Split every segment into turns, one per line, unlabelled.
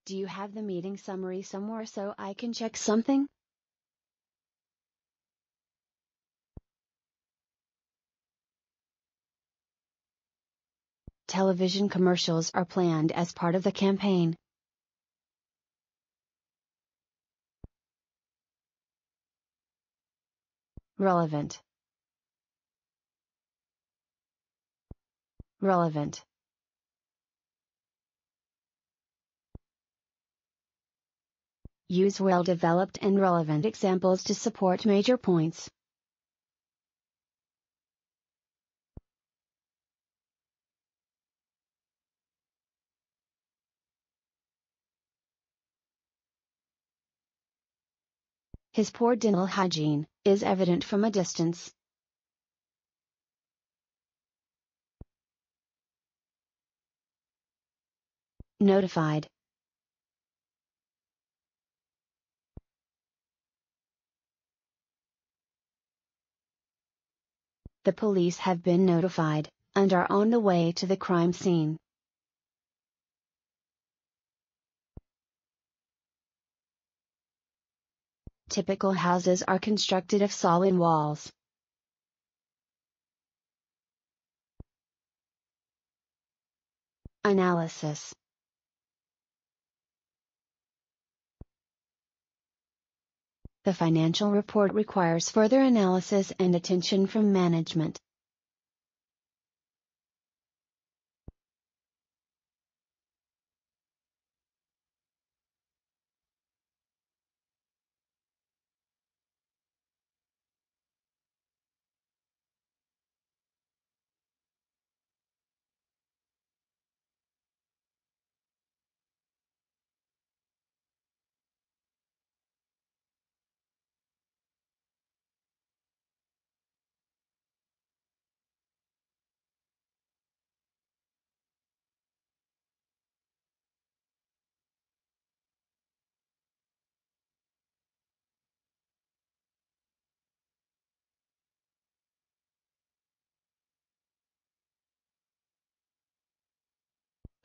Do you have the meeting summary somewhere so I can check something? Television commercials are planned as part of the campaign. Relevant. Relevant. Use well-developed and relevant examples to support major points. His poor dental hygiene is evident from a distance. Notified. The police have been notified, and are on the way to the crime scene. Typical houses are constructed of solid walls. Analysis. The financial report requires further analysis and attention from management.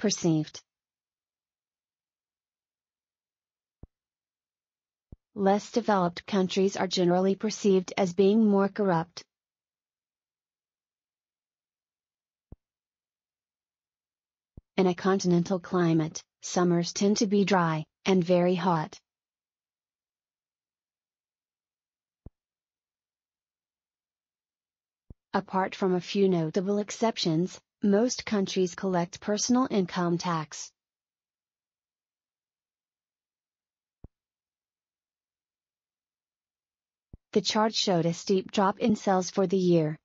Perceived. Less developed countries are generally perceived as being more corrupt. In a continental climate, summers tend to be dry, and very hot. Apart from a few notable exceptions, most countries collect personal income tax. The chart showed a steep drop in sales for the year.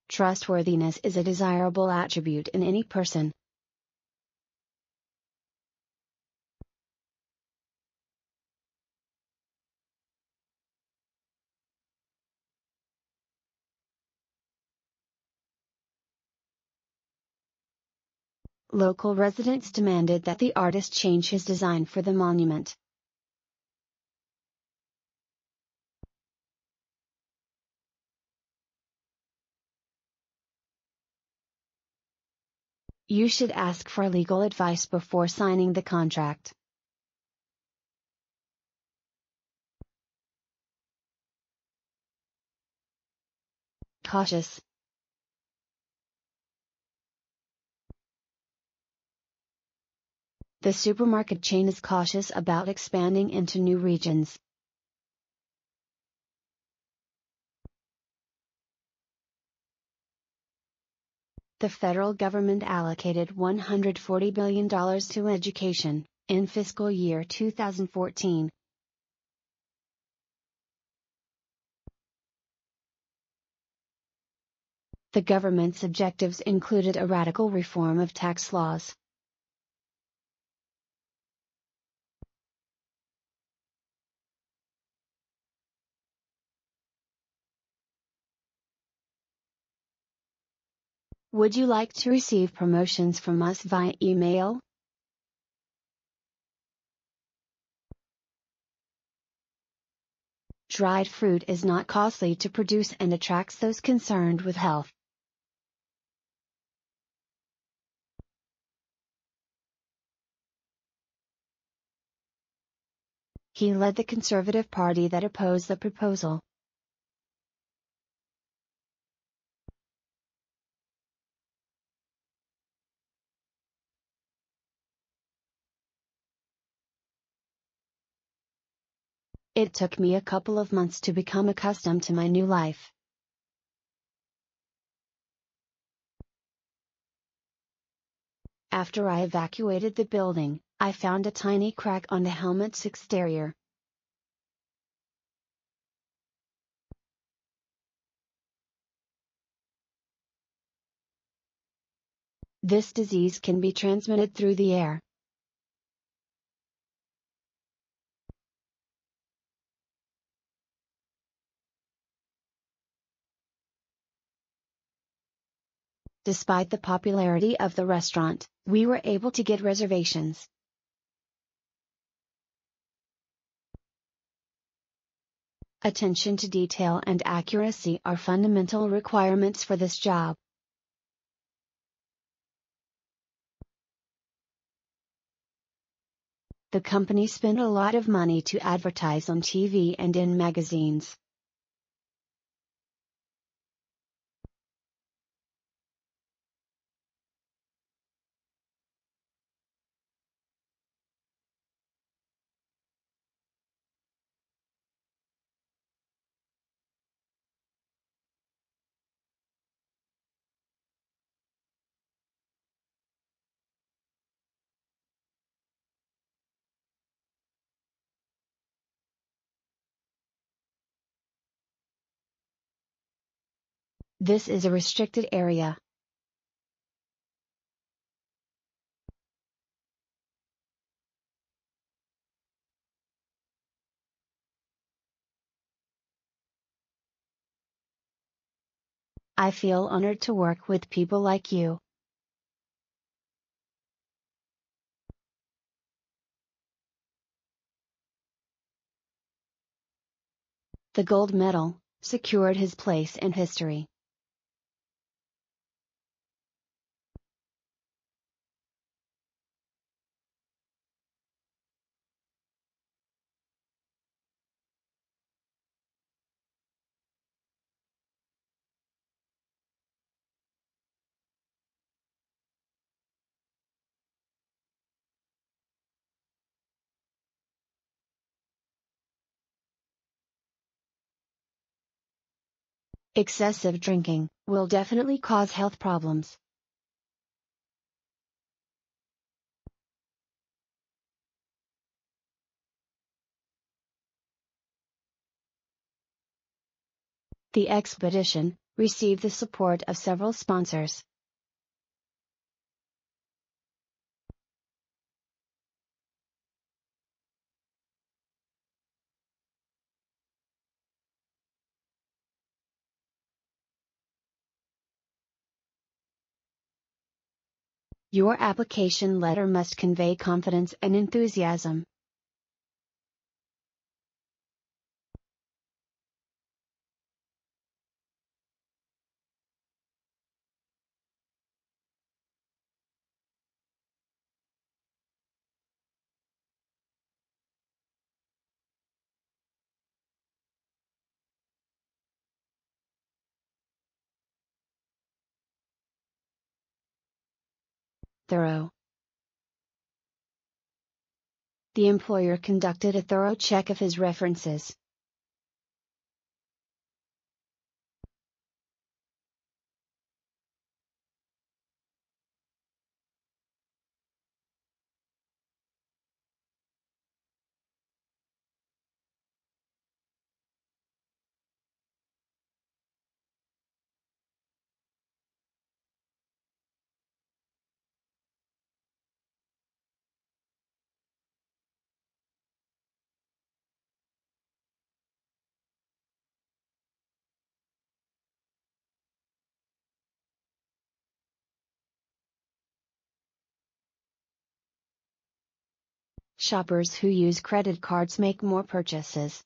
Trustworthiness is a desirable attribute in any person. Local residents demanded that the artist change his design for the monument. You should ask for legal advice before signing the contract. Cautious. The supermarket chain is cautious about expanding into new regions. The federal government allocated $140 billion to education in fiscal year 2014. The government's objectives included a radical reform of tax laws. Would you like to receive promotions from us via email? Dried fruit is not costly to produce and attracts those concerned with health. He led the Conservative Party that opposed the proposal. It took me a couple of months to become accustomed to my new life. After I evacuated the building, I found a tiny crack on the helmet's exterior. This disease can be transmitted through the air. Despite the popularity of the restaurant, we were able to get reservations. Attention to detail and accuracy are fundamental requirements for this job. The company spent a lot of money to advertise on TV and in magazines. This is a restricted area. I feel honored to work with people like you. The gold medal secured his place in history. Excessive drinking will definitely cause health problems. The expedition received the support of several sponsors. Your application letter must convey confidence and enthusiasm. Thorough. The employer conducted a thorough check of his references. Shoppers who use credit cards make more purchases.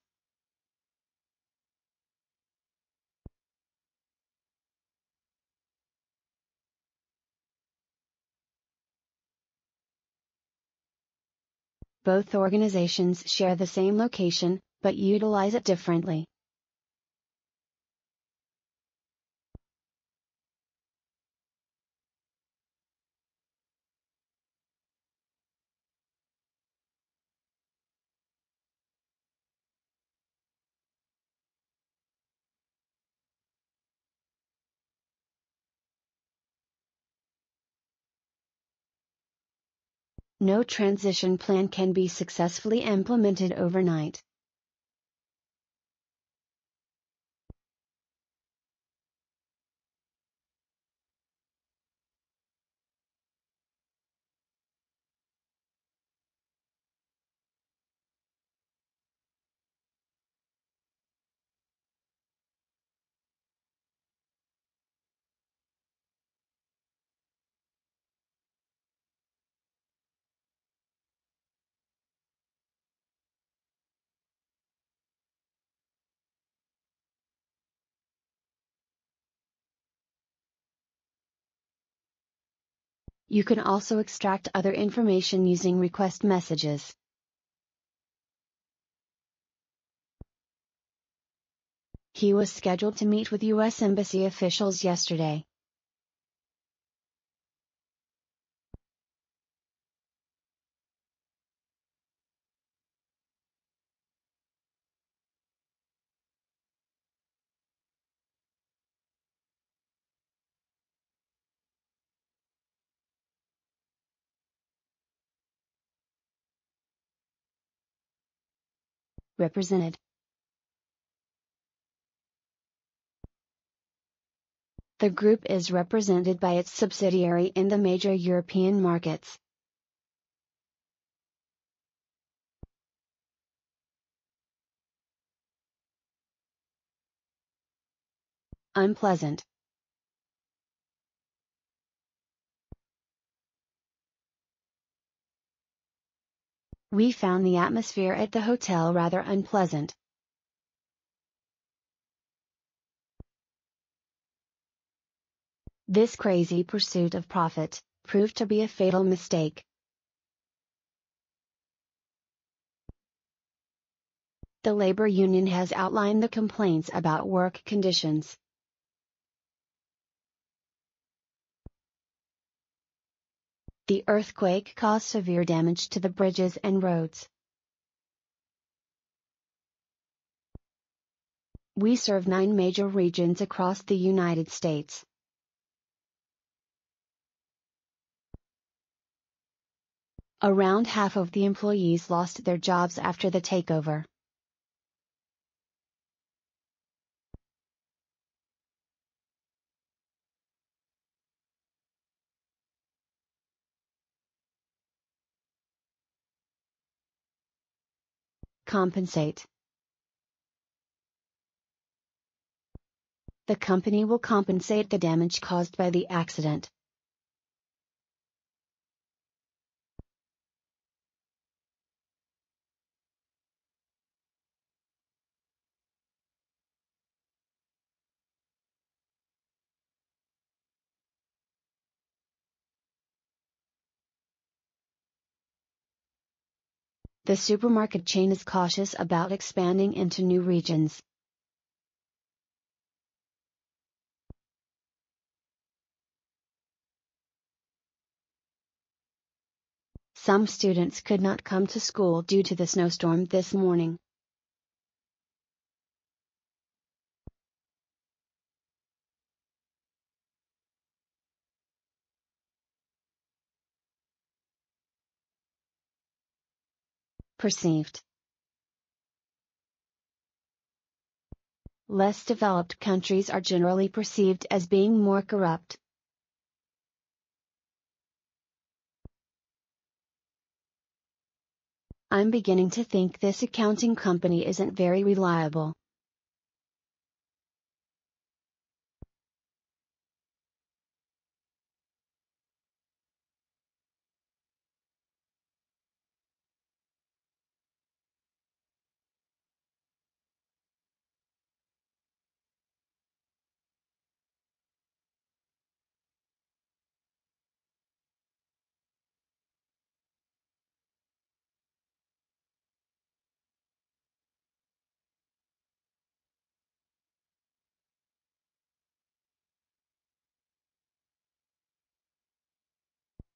Both organizations share the same location, but utilize it differently. No transition plan can be successfully implemented overnight. You can also extract other information using request messages. He was scheduled to meet with U.S. Embassy officials yesterday. Represented. The group is represented by its subsidiary in the major European markets. Unpleasant. We found the atmosphere at the hotel rather unpleasant. This crazy pursuit of profit proved to be a fatal mistake. The labor union has outlined the complaints about work conditions. The earthquake caused severe damage to the bridges and roads. We serve 9 major regions across the United States. Around half of the employees lost their jobs after the takeover. Compensate. The company will compensate the damage caused by the accident. The supermarket chain is cautious about expanding into new regions. Some students could not come to school due to the snowstorm this morning. Perceived. Less developed countries are generally perceived as being more corrupt. I'm beginning to think this accounting company isn't very reliable.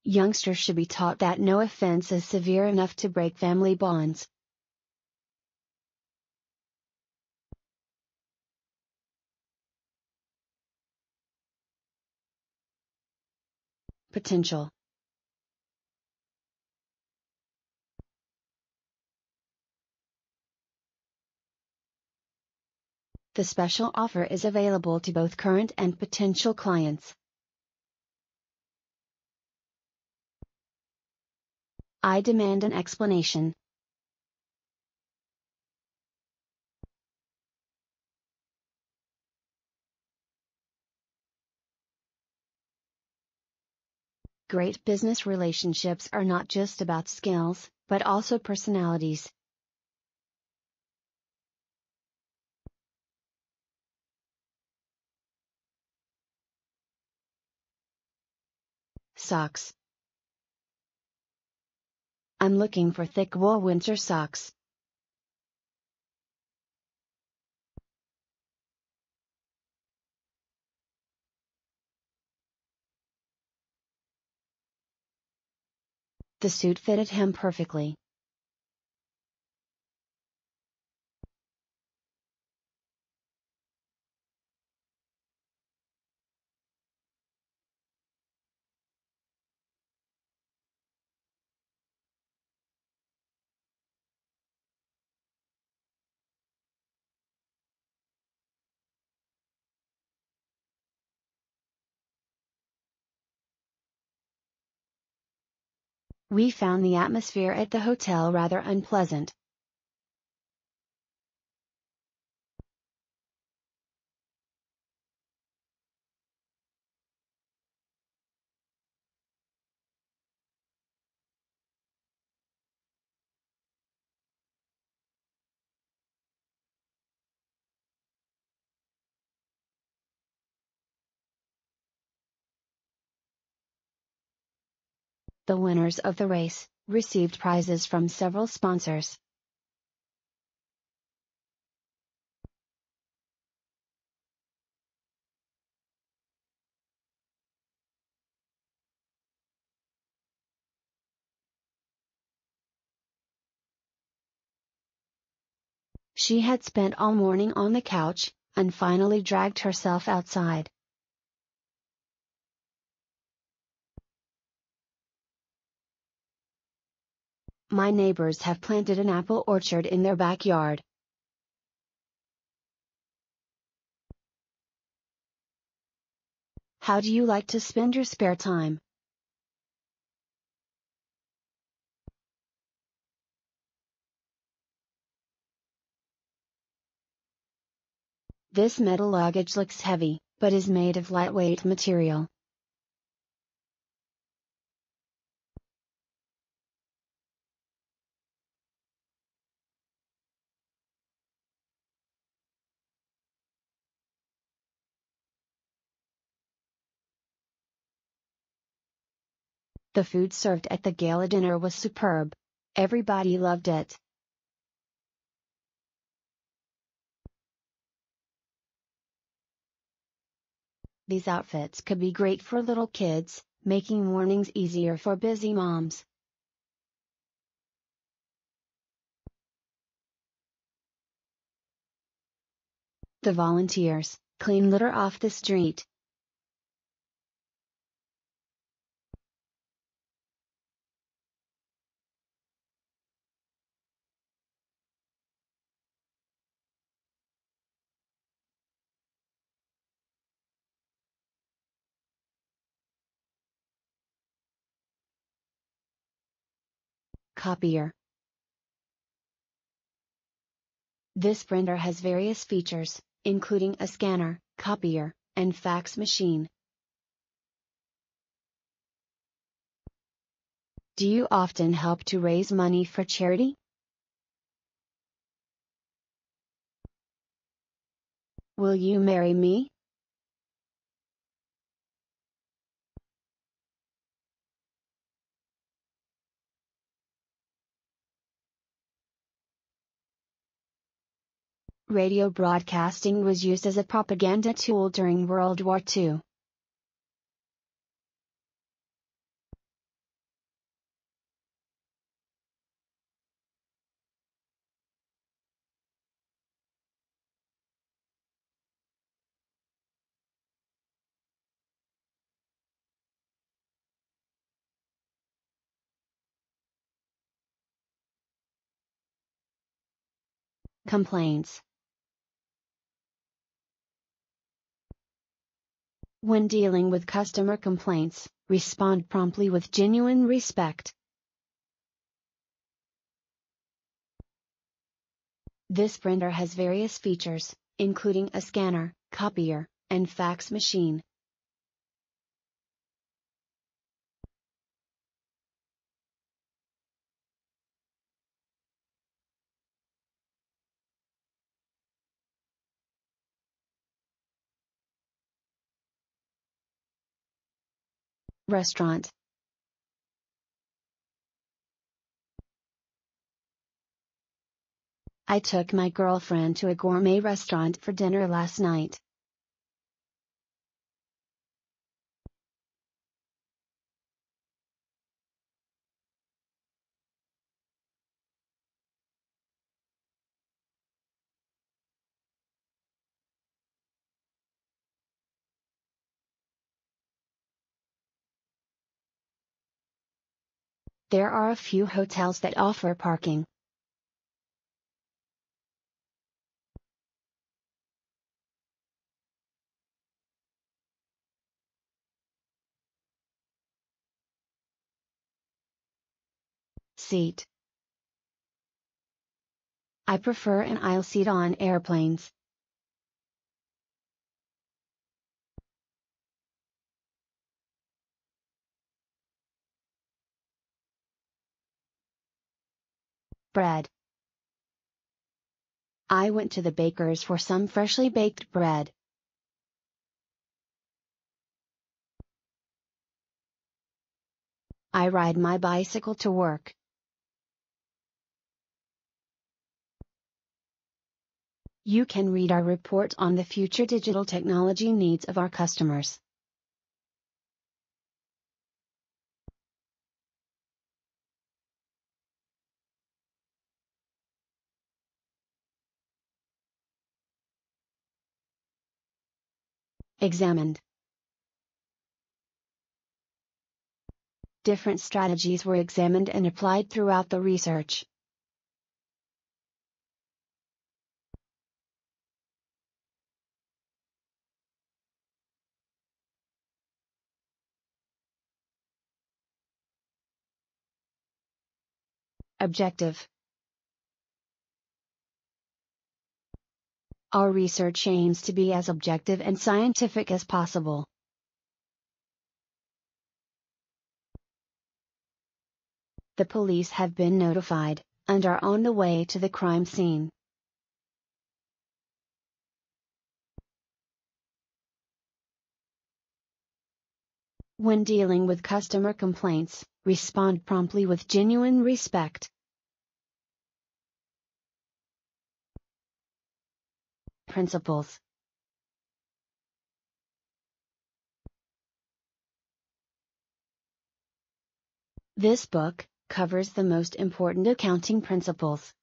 Youngsters should be taught that no offense is severe enough to break family bonds. Potential. The special offer is available to both current and potential clients. I demand an explanation. Great business relationships are not just about skills, but also personalities. Socks. I'm looking for thick wool winter socks. The suit fitted him perfectly. We found the atmosphere at the hotel rather unpleasant. The winners of the race received prizes from several sponsors. She had spent all morning on the couch, and finally dragged herself outside. My neighbors have planted an apple orchard in their backyard. How do you like to spend your spare time? This metal luggage looks heavy, but is made of lightweight material. The food served at the gala dinner was superb. Everybody loved it. These outfits could be great for little kids, making mornings easier for busy moms. The volunteers clean litter off the street. Copier. This printer has various features, including a scanner, copier, and fax machine. Do you often help to raise money for charity? Will you marry me? Radio broadcasting was used as a propaganda tool during World War II. Complaints. When dealing with customer complaints, respond promptly with genuine respect. This printer has various features, including a scanner, copier, and fax machine. Restaurant. I took my girlfriend to a gourmet restaurant for dinner last night. There are a few hotels that offer parking. Seat. I prefer an aisle seat on airplanes. Bread. I went to the baker's for some freshly baked bread. I ride my bicycle to work. You can read our report on the future digital technology needs of our customers. Examined. Different strategies were examined and applied throughout the research. Objective. Our research aims to be as objective and scientific as possible. The police have been notified, and are on the way to the crime scene. When dealing with customer complaints, respond promptly with genuine respect. Principles. This book covers the most important accounting principles.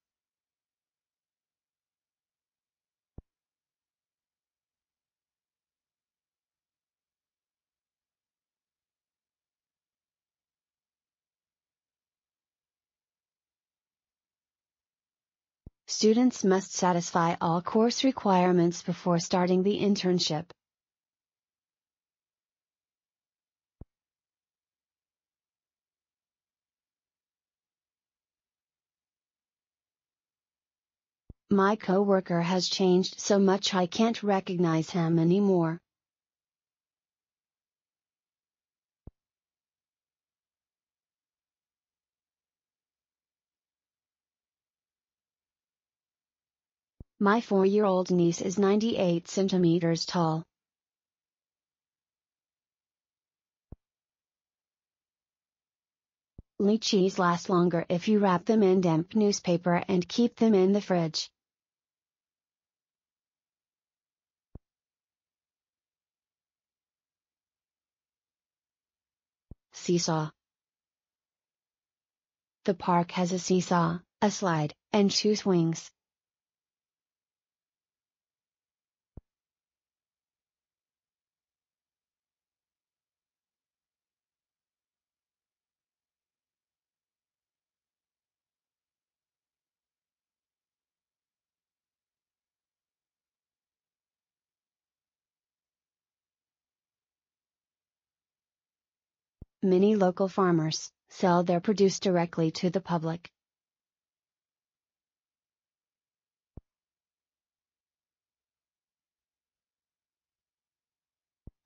Students must satisfy all course requirements before starting the internship. My coworker has changed so much I can't recognize him anymore. My 4-year-old niece is 98 centimeters tall. Lychees last longer if you wrap them in damp newspaper and keep them in the fridge. Seesaw. The park has a seesaw, a slide, and 2 swings. Many local farmers sell their produce directly to the public.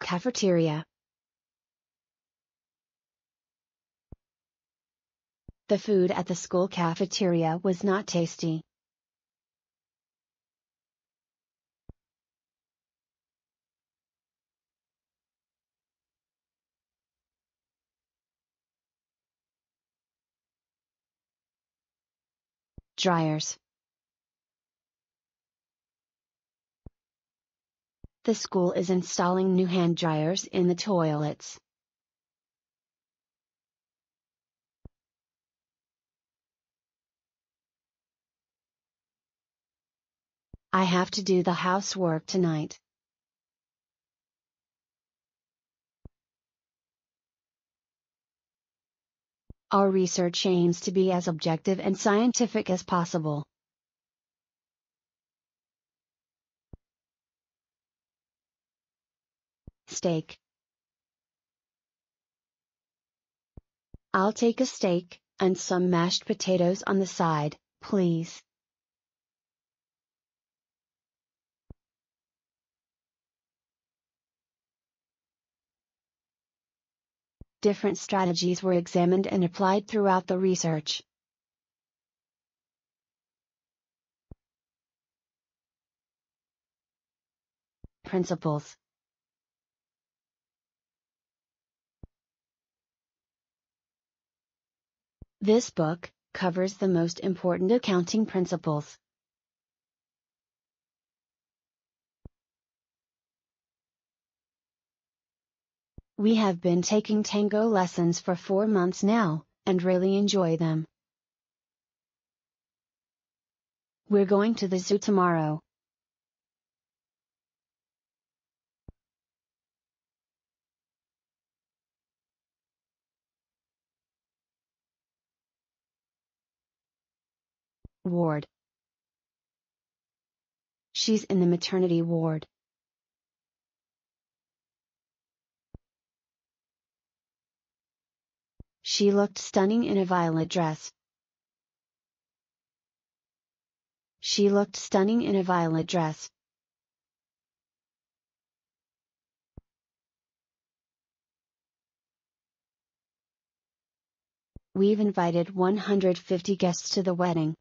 Cafeteria. The food at the school cafeteria was not tasty. Dryers. The school is installing new hand dryers in the toilets. I have to do the housework tonight. Our research aims to be as objective and scientific as possible. Steak. I'll take a steak, and some mashed potatoes on the side, please. Different strategies were examined and applied throughout the research. Principles. This book covers the most important accounting principles. We have been taking tango lessons for 4 months now, and really enjoy them. We're going to the zoo tomorrow. Ward. She's in the maternity ward. She looked stunning in a violet dress. She looked stunning in a violet dress. We've invited 150 guests to the wedding.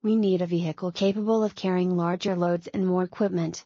We need a vehicle capable of carrying larger loads and more equipment,